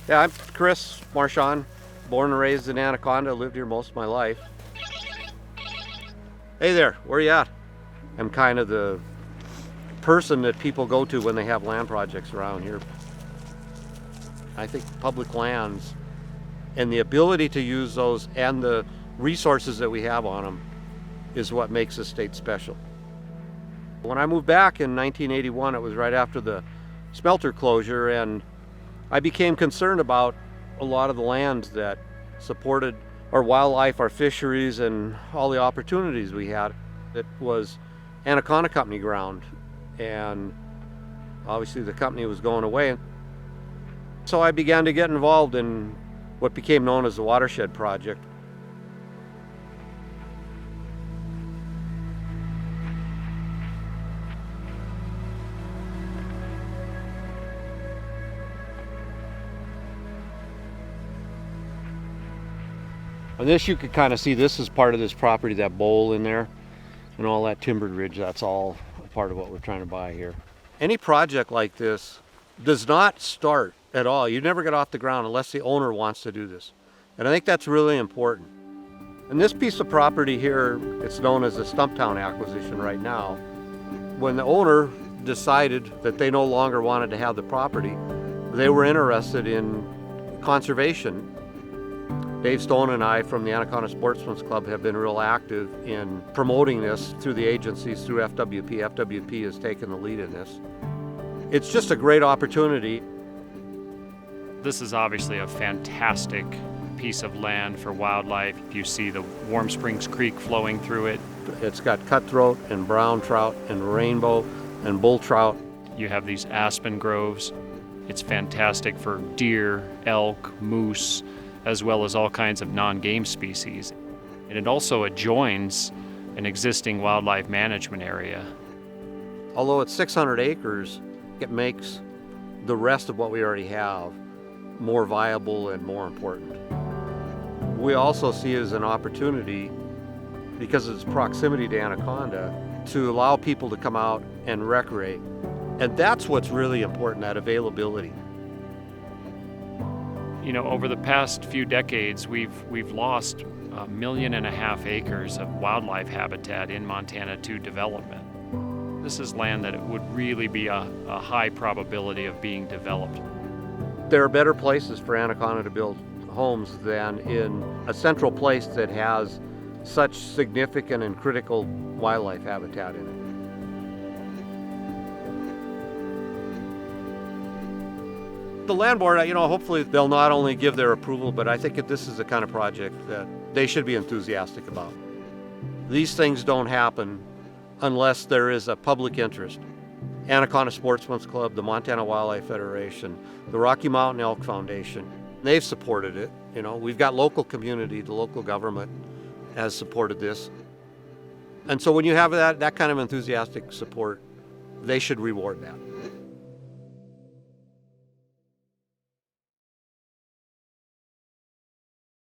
Yeah, I'm Chris Marchand, born and raised in Anaconda, lived here most of my life. Hey there, where you at? I'm kind of the person that people go to when they have land projects around here. I think public lands and the ability to use those and the resources that we have on them is what makes this state special. When I moved back in 1981, it was right after the smelter closure, and I became concerned about a lot of the land that supported our wildlife, our fisheries, and all the opportunities we had. It was Anaconda Company ground, and obviously the company was going away. So I began to get involved in what became known as the Watershed Project. On this you could kind of see this is part of this property, that bowl in there, and all that timbered ridge, that's all a part of what we're trying to buy here. Any project like this does not start at all. You never get off the ground unless the owner wants to do this. And I think that's really important. And this piece of property here, it's known as the Stumptown acquisition right now. When the owner decided that they no longer wanted to have the property, they were interested in conservation. Dave Stone and I from the Anaconda Sportsmen's Club have been real active in promoting this through the agencies, through FWP. FWP has taken the lead in this. It's just a great opportunity. This is obviously a fantastic piece of land for wildlife. You see the Warm Springs Creek flowing through it. It's got cutthroat and brown trout and rainbow and bull trout. You have these aspen groves. It's fantastic for deer, elk, moose, as well as all kinds of non-game species. And it also adjoins an existing wildlife management area. Although it's 600 acres, it makes the rest of what we already have more viable and more important. We also see it as an opportunity, because of its proximity to Anaconda, to allow people to come out and recreate. And that's what's really important, that availability. You know, over the past few decades, we've lost 1.5 million acres of wildlife habitat in Montana to development. This is land that it would really be a high probability of being developed. There are better places for Anaconda to build homes than in a central place that has such significant and critical wildlife habitat in it. The land board, hopefully they'll not only give their approval, but I think that this is the kind of project that they should be enthusiastic about. These things don't happen unless there is a public interest. Anaconda Sportsmen's Club, the Montana Wildlife Federation, the Rocky Mountain Elk Foundation, they've supported it. We've got local community, the local government has supported this. And so when you have that kind of enthusiastic support, they should reward that.